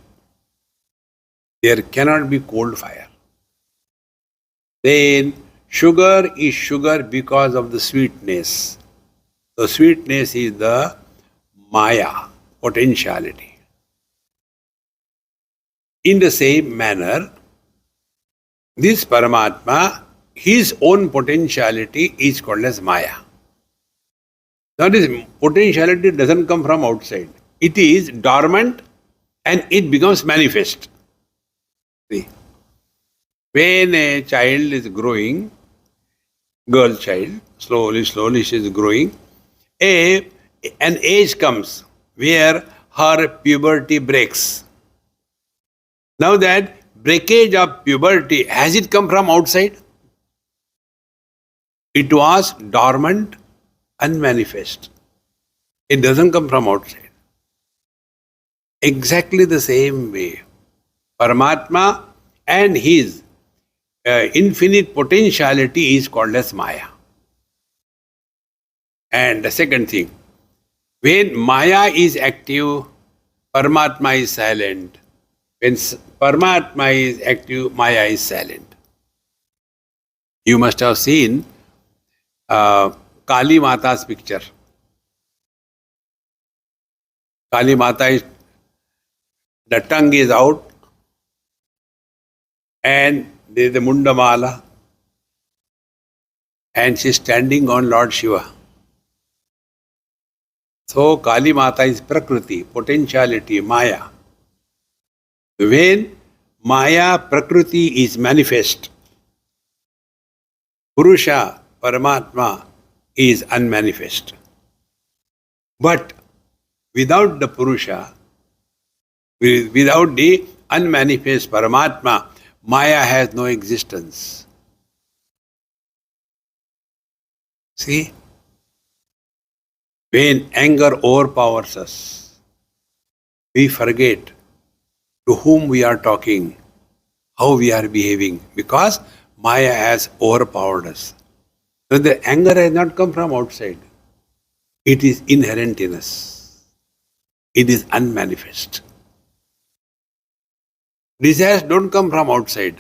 There cannot be cold fire. Then sugar is sugar because of the sweetness. The sweetness is the Maya. potentiality. In the same manner, this Paramatma, his own potentiality is called as Maya. Now this potentiality doesn't come from outside. It is dormant and it becomes manifest. See, when a child is growing, girl child, slowly she is growing, an age comes where her puberty breaks. Now that breakage of puberty, has it come from outside? It was dormant, unmanifest. It doesn't come from outside. Exactly the same way, Paramatma and his infinite potentiality is called as Maya. And the second thing, when Maya is active, Paramatma is silent. When Paramatma is active, Maya is silent. You must have seen Kali Mata's picture. Kali Mata is, the tongue is out and there is the Mundamala and she is standing on Lord Shiva. So Kali Mata is Prakriti, potentiality, Maya. When Maya, Prakriti is manifest, Purusha, Paramatma is unmanifest. But without the Purusha, without the unmanifest Paramatma, Maya has no existence. See? When anger overpowers us, we forget to whom we are talking, how we are behaving, because Maya has overpowered us. So the anger has not come from outside. It is inherent in us. It is unmanifest. Desires don't come from outside.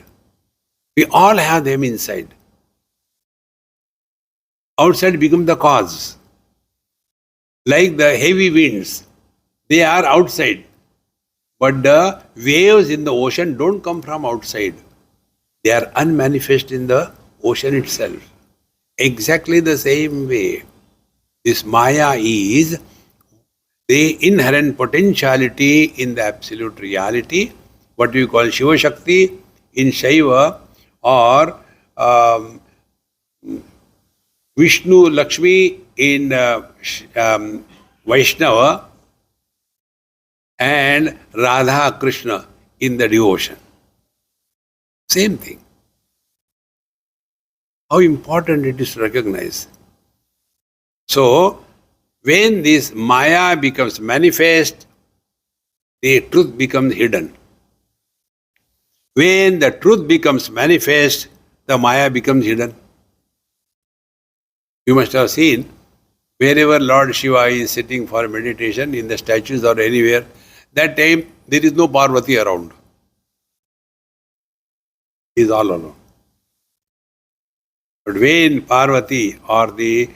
We all have them inside. Outside become the cause. Like the heavy winds, they are outside. But the waves in the ocean don't come from outside. They are unmanifest in the ocean itself. Exactly the same way, this Maya is the inherent potentiality in the absolute reality, what we call Shiva Shakti in Shaiva, or Vishnu Lakshmi in Vaishnava, and Radha Krishna in the devotion. Same thing. How important it is to recognize. So, when this Maya becomes manifest, the truth becomes hidden. When the truth becomes manifest, the Maya becomes hidden. You must have seen, wherever Lord Shiva is sitting for meditation, in the statues or anywhere, that time there is no Parvati around. He is all alone. But when Parvati or the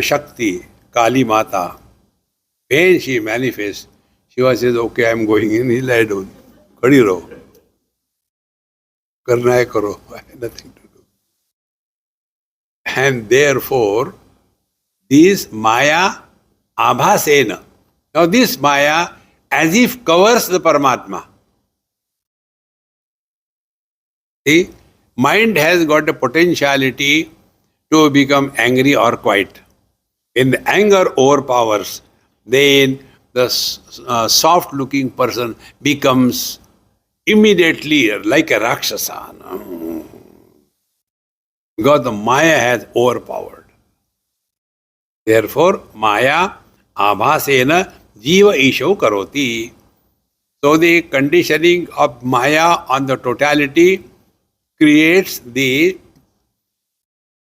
Shakti, Kali Mata, when she manifests, Shiva says, okay, I am going in, he lie down. Khadi raho. Karna hai karo. I have nothing to do. And therefore, this Maya Abhasena. Now this Maya as if covers the Paramatma. See, mind has got a potentiality to become angry or quiet. When the anger overpowers, then the soft-looking person becomes immediately like a Rakshasa. Because the Maya has overpowered. Therefore, Maya Abhasena Jiva Isho Karoti. So the conditioning of Maya on the totality creates the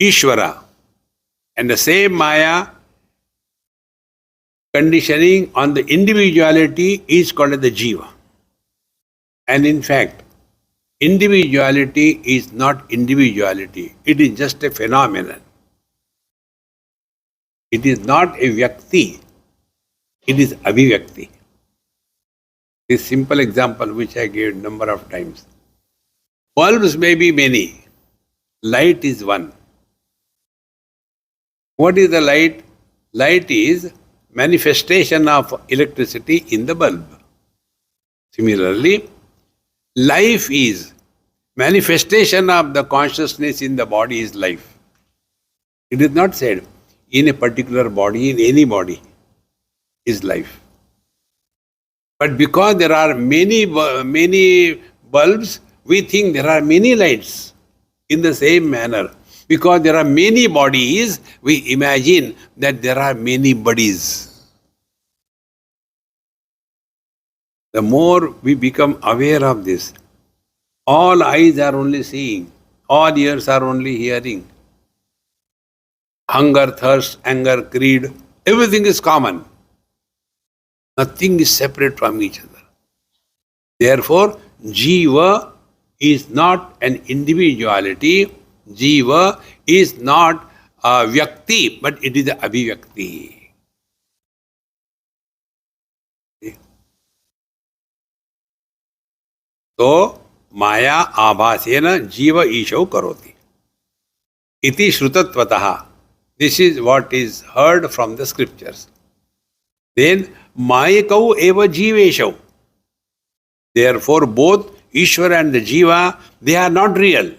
Ishvara. And the same Maya conditioning on the individuality is called the Jiva. And in fact, individuality is not individuality. It is just a phenomenon. It is not a Vyakti. It is Abhivyakti. This simple example which I gave number of times. Bulbs may be many. Light is one. What is the light? Light is manifestation of electricity in the bulb. Similarly, life is manifestation of the consciousness in the body is life. It is not said in a particular body, in any body is life. But because there are many bulbs, we think there are many lights. In the same manner, because there are many bodies, we imagine that there are many bodies. The more we become aware of this, all eyes are only seeing, all ears are only hearing. Hunger, thirst, anger, greed, everything is common. Nothing is separate from each other. Therefore, Jiva is not an individuality. Jiva is not a Vyakti, but it is a Abhivyakti. So, Maya Abhasena Jiva Isho Karoti. Iti Shrutattvataha. This is what is heard from the scriptures. Then, Mayakau Eva Jiveshau. Therefore, both Ishvara and the Jiva, they are not real.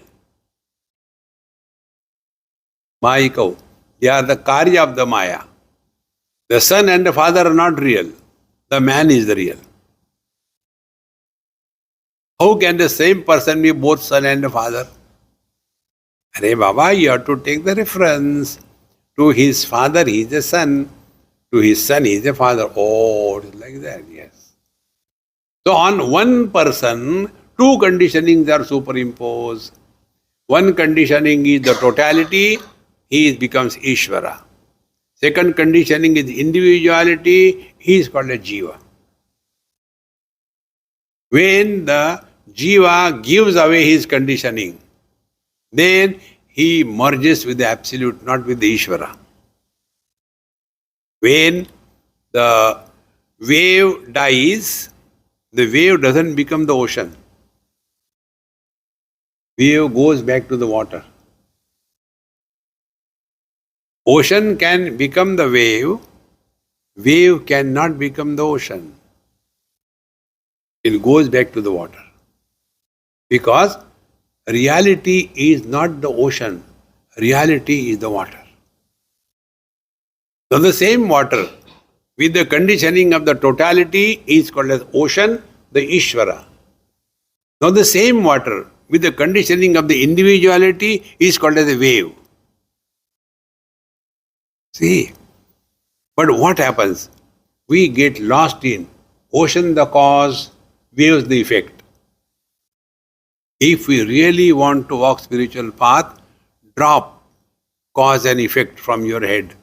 Mayakau. They are the Karya of the Maya. The son and the father are not real. The man is the real. How can the same person be both son and father? Arey Baba, you have to take the reference. To his father, he is the son. To his son, he is the father. Oh, it is like that, yes. So on one person, two conditionings are superimposed. One conditioning is the totality, he becomes Ishvara. Second conditioning is individuality, he is called a Jiva. When the Jiva gives away his conditioning, then he merges with the Absolute, not with the Ishvara. When the wave dies, the wave doesn't become the ocean. Wave goes back to the water. Ocean can become the wave. Wave cannot become the ocean. It goes back to the water. Because reality is not the ocean. Reality is the water. So the same water with the conditioning of the totality is called as ocean, the Ishvara. Now the same water with the conditioning of the individuality is called as a wave. See, but what happens? We get lost in ocean the cause, waves the effect. If we really want to walk spiritual path, drop cause and effect from your head.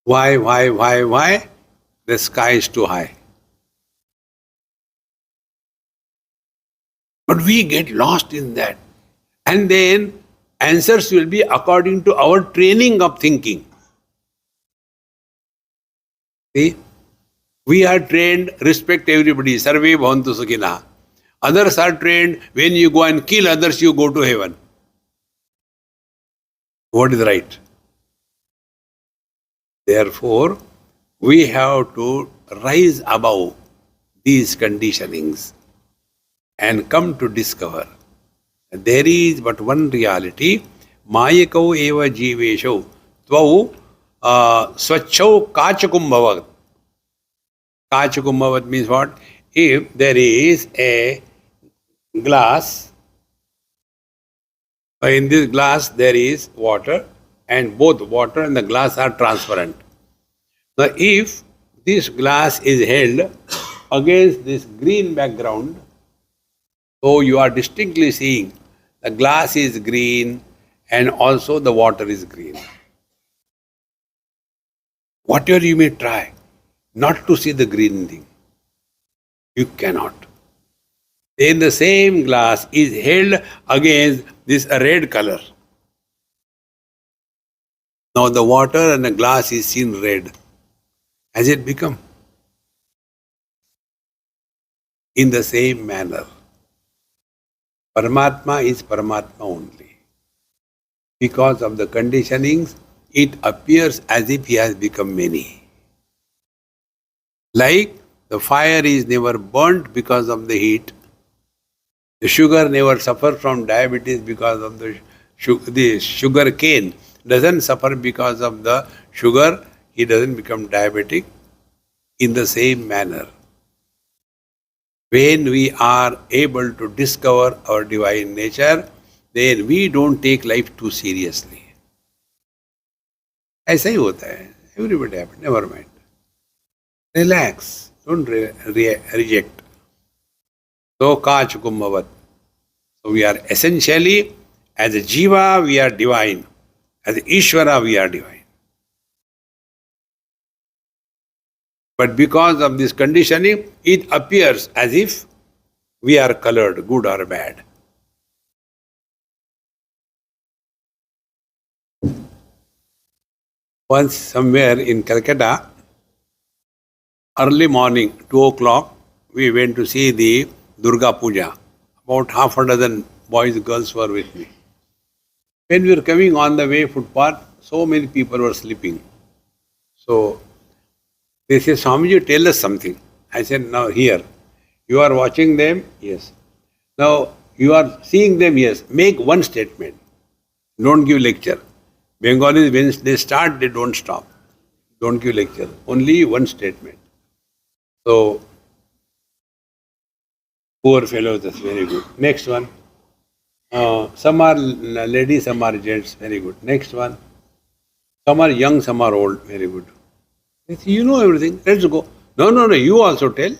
Why? The sky is too high. But we get lost in that. And then answers will be according to our training of thinking. See? We are trained, respect everybody, sarve bhavantu sukhina. Others are trained, when you go and kill others, you go to heaven. What is right? Therefore, we have to rise above these conditionings and come to discover there is but one reality. Mayakau eva jivesho tvau swachau kachakumbhavat. Kachakumbhavat means what? If there is a glass, in this glass there is water, and both water and the glass are transparent. Now if this glass is held against this green background, so you are distinctly seeing the glass is green and also the water is green. Whatever you may try, not to see the green thing, you cannot. Then the same glass is held against this red color. Now the water and the glass is seen red. Has it become? In the same manner, Paramatma is Paramatma only. Because of the conditionings, it appears as if he has become many. Like the fire is never burnt because of the heat. The sugar never suffers from diabetes because of the sugar cane doesn't suffer because of the sugar, he doesn't become diabetic. In the same manner, when we are able to discover our divine nature, then we don't take life too seriously. ऐसा ही होता है. Everybody happens. Never mind. Relax. Don't reject. So kaach kumbhavat. So we are essentially, as a jiva, we are divine. As Ishvara, we are divine. But because of this conditioning, it appears as if we are colored, good or bad. Once somewhere in Calcutta, early morning, 2 o'clock, we went to see the Durga Puja. About half a dozen boys, girls were with me. When we were coming on the way footpath, so many people were sleeping. So they said, Swamiji, tell us something. I said, now here, you are watching them? Yes. Now you are seeing them? Yes. Make one statement. Don't give lecture. Bengalis, when they start, they don't stop. Don't give lecture. Only one statement. So, poor fellows, that's very good. Next one. Some are ladies, some are gents, very good. Next one. Some are young, some are old, very good. You know everything, let's go. No, you also tell.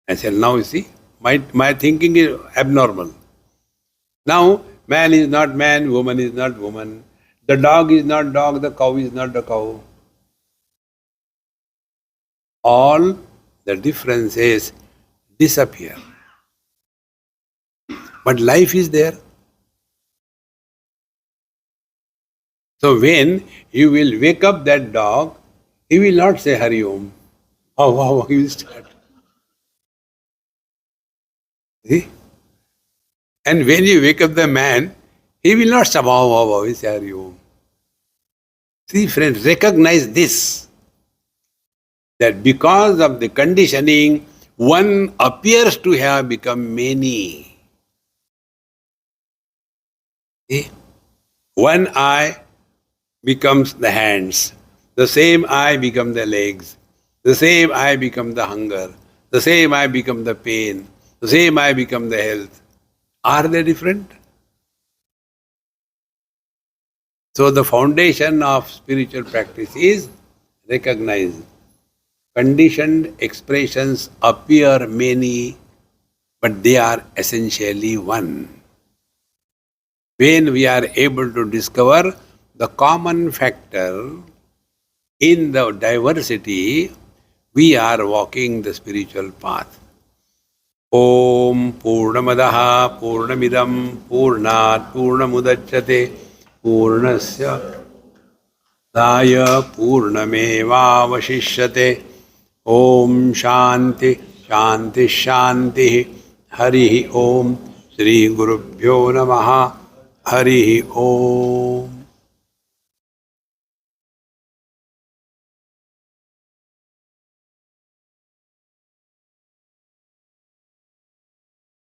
I said, now you see, my thinking is abnormal. Now, man is not man, woman is not woman. The dog is not dog, the cow is not the cow. All the differences disappear. But life is there. So when you will wake up that dog, he will not say Hari Om. Oh, he will start. See? And when you wake up the man, he will not stop. He will say Hari Om. See, friends, recognize this. That because of the conditioning, one appears to have become many. See? One eye becomes the hands. The same eye becomes the legs. The same eye becomes the hunger. The same eye becomes the pain. The same eye becomes the health. Are they different? So the foundation of spiritual practice is recognize. Conditioned expressions appear many, but they are essentially one. When we are able to discover the common factor in the diversity, we are walking the spiritual path. Om Purnamadaha Purnamidam Purnat Purnamudachyate Purnasya Daya Purnameva Vashishyate. Om Shanti Shanti Shanti. Hari Om. Shri Gurubhyo Namaha. Hari Om.